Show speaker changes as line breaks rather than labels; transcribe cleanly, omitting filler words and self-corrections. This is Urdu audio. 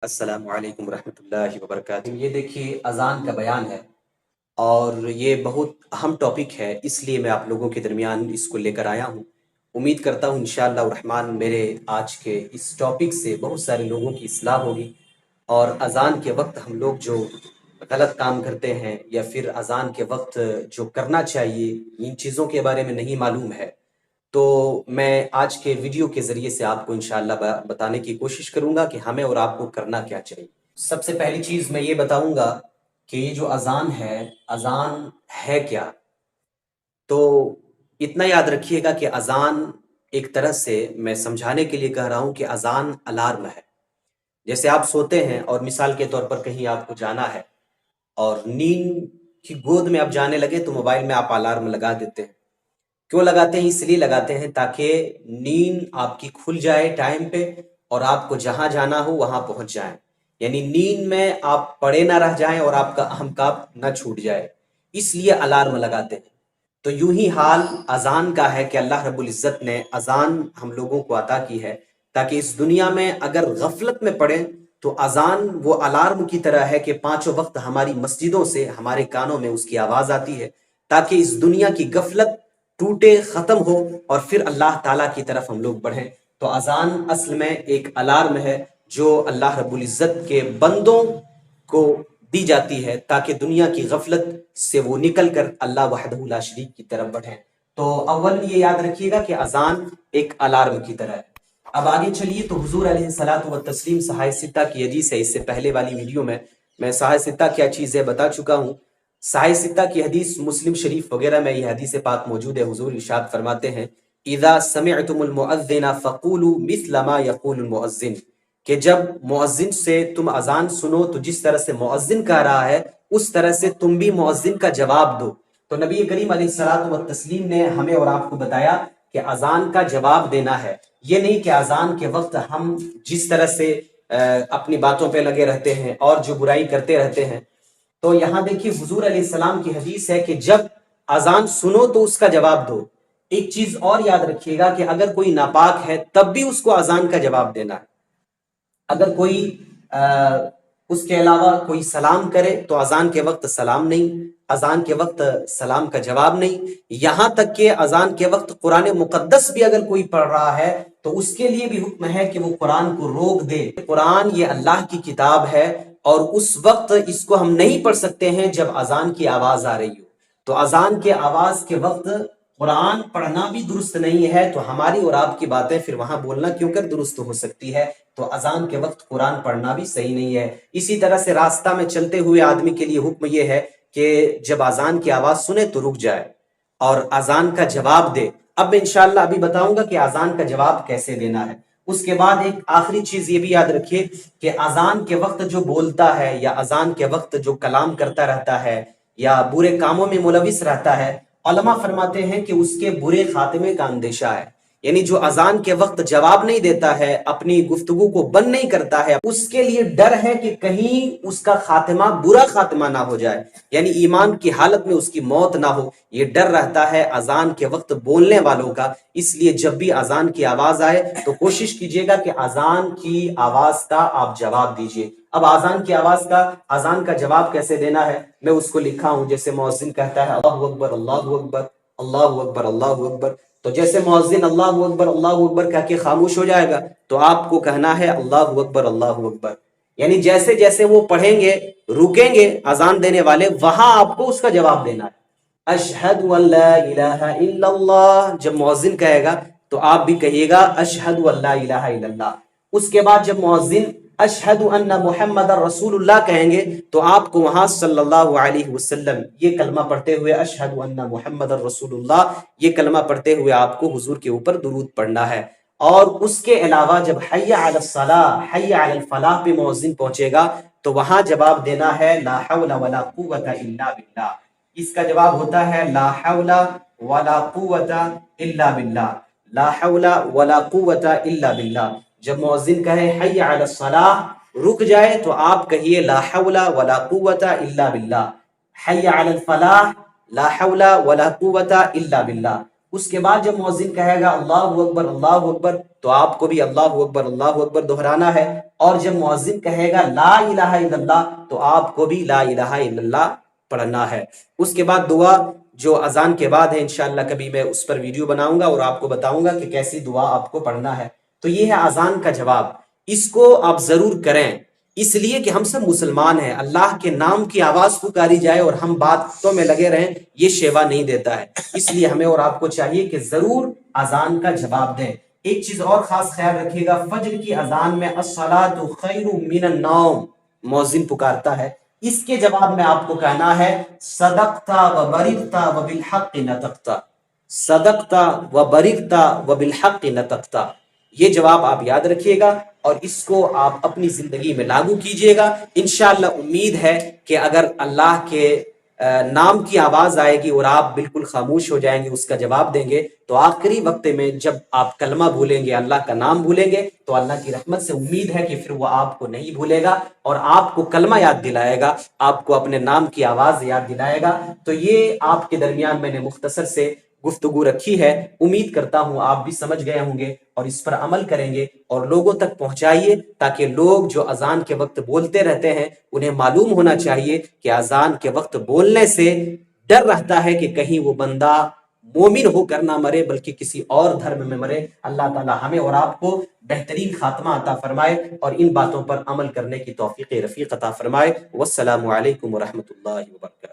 السلام علیکم ورحمۃ اللہ وبرکاتہ۔ یہ دیکھیے اذان کا بیان ہے اور یہ بہت اہم ٹاپک ہے، اس لیے میں آپ لوگوں کے درمیان اس کو لے کر آیا ہوں۔ امید کرتا ہوں انشاءاللہ الرحمن میرے آج کے اس ٹاپک سے بہت سارے لوگوں کی اصلاح ہوگی، اور اذان کے وقت ہم لوگ جو غلط کام کرتے ہیں یا پھر اذان کے وقت جو کرنا چاہیے ان چیزوں کے بارے میں نہیں معلوم ہے، تو میں آج کے ویڈیو کے ذریعے سے آپ کو انشاءاللہ بتانے کی کوشش کروں گا کہ ہمیں اور آپ کو کرنا کیا چاہیے۔ سب سے پہلی چیز میں یہ بتاؤں گا کہ یہ جو اذان ہے کیا؟ تو اتنا یاد رکھیے گا کہ اذان ایک طرح سے میں سمجھانے کے لیے کہہ رہا ہوں کہ اذان الارم ہے۔ جیسے آپ سوتے ہیں اور مثال کے طور پر کہیں آپ کو جانا ہے اور نیند کی گود میں آپ جانے لگے تو موبائل میں آپ الارم لگا دیتے ہیں۔ کیوں لگاتے ہیں؟ اس لیے لگاتے ہیں تاکہ نیند آپ کی کھل جائے ٹائم پہ اور آپ کو جہاں جانا ہو وہاں پہنچ جائیں، یعنی نیند میں آپ پڑے نہ رہ جائیں اور آپ کا اہم کام نہ چھوٹ جائے، اس لیے الارم لگاتے ہیں۔ تو یوں ہی حال اذان کا ہے کہ اللہ رب العزت نے اذان ہم لوگوں کو عطا کی ہے تاکہ اس دنیا میں اگر غفلت میں پڑیں تو اذان وہ الارم کی طرح ہے کہ پانچوں وقت ہماری مسجدوں سے ہمارے کانوں میں اس کی آواز آتی ہے، تاکہ اس دنیا کی غفلت ٹوٹے، ختم ہو اور پھر اللہ تعالیٰ کی طرف ہم لوگ بڑھیں۔ تو اذان اصل میں ایک الارم ہے جو اللہ رب العزت کے بندوں کو دی جاتی ہے تاکہ دنیا کی غفلت سے وہ نکل کر اللہ وحدہ لا شریک کی طرف بڑھیں۔ تو اول یہ یاد رکھیے گا کہ اذان ایک الارم کی طرح ہے۔ اب آگے چلیے، تو حضور علیہ الصلوۃ والتسلیم صحاح ستہ کی حدیث ہے، اس سے پہلے والی ویڈیو میں صحاح ستہ کیا چیز ہے بتا چکا ہوں۔ صحاح ستہ کی حدیث مسلم شریف وغیرہ میں یہ حدیث پاک موجود ہے۔ حضور ارشاد فرماتے ہیں اذا سمعتم المؤذن فقولوا مثل ما يقول المؤذن، کہ جب مؤذن سے تم اذان سنو تو جس طرح سے مؤذن کہہ رہا ہے اس طرح سے تم بھی مؤذن کا جواب دو۔ تو نبی کریم علیہ الصلوۃ والتسلیم نے ہمیں اور آپ کو بتایا کہ اذان کا جواب دینا ہے، یہ نہیں کہ اذان کے وقت ہم جس طرح سے اپنی باتوں پہ لگے رہتے ہیں اور جو برائی کرتے رہتے ہیں۔ تو یہاں دیکھیے حضور علیہ السلام کی حدیث ہے کہ جب اذان سنو تو اس کا جواب دو۔ ایک چیز اور یاد رکھیے گا کہ اگر کوئی ناپاک ہے تب بھی اس کو اذان کا جواب دینا ہے۔ اگر کوئی اس کے علاوہ کوئی سلام کرے تو اذان کے وقت سلام نہیں، اذان کے وقت سلام کا جواب نہیں، یہاں تک کہ اذان کے وقت قرآن مقدس بھی اگر کوئی پڑھ رہا ہے تو اس کے لیے بھی حکم ہے کہ وہ قرآن کو روک دے۔ قرآن یہ اللہ کی کتاب ہے اور اس وقت اس کو ہم نہیں پڑھ سکتے ہیں جب اذان کی آواز آ رہی ہو۔ تو اذان کے آواز کے وقت قرآن پڑھنا بھی درست نہیں ہے، تو ہماری اور آپ کی باتیں پھر وہاں بولنا کیوں کر درست ہو سکتی ہے؟ تو اذان کے وقت قرآن پڑھنا بھی صحیح نہیں ہے۔ اسی طرح سے راستہ میں چلتے ہوئے آدمی کے لیے حکم یہ ہے کہ جب اذان کی آواز سنے تو رک جائے اور اذان کا جواب دے۔ اب انشاءاللہ ابھی بتاؤں گا کہ اذان کا جواب کیسے دینا ہے۔ اس کے بعد ایک آخری چیز یہ بھی یاد رکھیے کہ اذان کے وقت جو بولتا ہے یا اذان کے وقت جو کلام کرتا رہتا ہے یا برے کاموں میں ملوث رہتا ہے، علماء فرماتے ہیں کہ اس کے برے خاتمے کا اندیشہ ہے۔ یعنی جو اذان کے وقت جواب نہیں دیتا ہے، اپنی گفتگو کو بند نہیں کرتا ہے، اس کے لیے ڈر ہے کہ کہیں اس کا خاتمہ برا خاتمہ نہ ہو جائے، یعنی ایمان کی حالت میں اس کی موت نہ ہو۔ یہ ڈر رہتا ہے اذان کے وقت بولنے والوں کا، اس لیے جب بھی اذان کی آواز آئے تو کوشش کیجیے گا کہ اذان کی آواز کا آپ جواب دیجیے۔ اب اذان کی آواز کا اذان کا جواب کیسے دینا ہے میں اس کو لکھا ہوں۔ جیسے مؤذن کہتا ہے اللہ اکبر اللہ اکبر اللہ اکبر اللہ اکبر، تو جیسے مؤذن اللہ اکبر کہہ کے خاموش ہو جائے گا تو آپ کو کہنا ہے اللہ اکبر اللہ اکبر، یعنی جیسے جیسے وہ پڑھیں گے رکیں گے اذان دینے والے، وہاں آپ کو اس کا جواب دینا ہے۔ اشہد ان لا الہ الا اللہ جب مؤذن کہے گا تو آپ بھی کہیے گا اشہد ان لا الہ الا اللہ۔ اس کے بعد جب مؤذن اشہد ان محمد رسول اللہ کہیں گے تو آپ کو وہاں صلی اللہ علیہ وسلم یہ کلمہ پڑھتے ہوئے اشہد ان محمد رسول اللہ یہ کلمہ پڑھتے ہوئے آپ کو حضور کے اوپر درود پڑھنا ہے۔ اور اس کے علاوہ جب حی علی الصلاۃ حی علی الفلاح پہ مؤذن پہنچے گا تو وہاں جواب دینا ہے لا حول ولا قوت الا باللہ۔ اس کا جواب ہوتا ہے لا حول ولا قوت الا باللہ، لا حول ولا قوت الا باللہ۔ جب مؤذن کہے حی علی الصلاح رک جائے تو آپ کہیے لا حول ولا قوت الا باللہ، حی علی الفلاح لا حول ولا قوت الا باللہ۔ اس کے بعد جب مؤذن کہے گا اللہ اکبر تو آپ کو بھی اللہ اکبر دہرانا ہے، اور جب مؤذن کہے گا لا الہ الا اللہ تو آپ کو بھی لا الہ الا اللہ پڑھنا ہے۔ اس کے بعد دعا جو اذان کے بعد ہے، انشاءاللہ کبھی میں اس پر ویڈیو بناؤں گا اور آپ کو بتاؤں گا کہ کیسی دعا آپ کو پڑھنا ہے۔ تو یہ ہے اذان کا جواب، اس کو آپ ضرور کریں، اس لیے کہ ہم سب مسلمان ہیں، اللہ کے نام کی آواز پکاری جائے اور ہم باتوں میں لگے رہیں، یہ شیوا نہیں دیتا ہے۔ اس لیے ہمیں اور آپ کو چاہیے کہ ضرور اذان کا جواب دیں۔ ایک چیز اور خاص خیال رکھیے گا، فجر کی اذان میں الصلاۃ خیر من النوم مؤذن پکارتا ہے، اس کے جواب میں آپ کو کہنا ہے صدقتا و بررتا و بالحق نطقتا، صدقتا و بررتا و بالحق نطقتا۔ یہ جواب آپ یاد رکھیے گا اور اس کو آپ اپنی زندگی میں لاگو کیجئے گا۔ انشاءاللہ امید ہے کہ اگر اللہ کے نام کی آواز آئے گی اور آپ بالکل خاموش ہو جائیں گے، اس کا جواب دیں گے، تو آخری وقت میں جب آپ کلمہ بھولیں گے، اللہ کا نام بھولیں گے، تو اللہ کی رحمت سے امید ہے کہ پھر وہ آپ کو نہیں بھولے گا اور آپ کو کلمہ یاد دلائے گا، آپ کو اپنے نام کی آواز یاد دلائے گا۔ تو یہ آپ کے درمیان میں نے مختصر سے گفتگو رکھی ہے، امید کرتا ہوں آپ بھی سمجھ گئے ہوں گے اور اس پر عمل کریں گے اور لوگوں تک پہنچائیے، تاکہ لوگ جو اذان کے وقت بولتے رہتے ہیں انہیں معلوم ہونا چاہیے کہ اذان کے وقت بولنے سے ڈر رہتا ہے کہ کہیں وہ بندہ مومن ہو کر نہ مرے بلکہ کسی اور دھرم میں مرے۔ اللہ تعالی ہمیں اور آپ کو بہترین خاتمہ عطا فرمائے اور ان باتوں پر عمل کرنے کی توفیق رفیق عطا فرمائے۔ والسلام علیکم ورحمۃ اللہ وبرکاتہ۔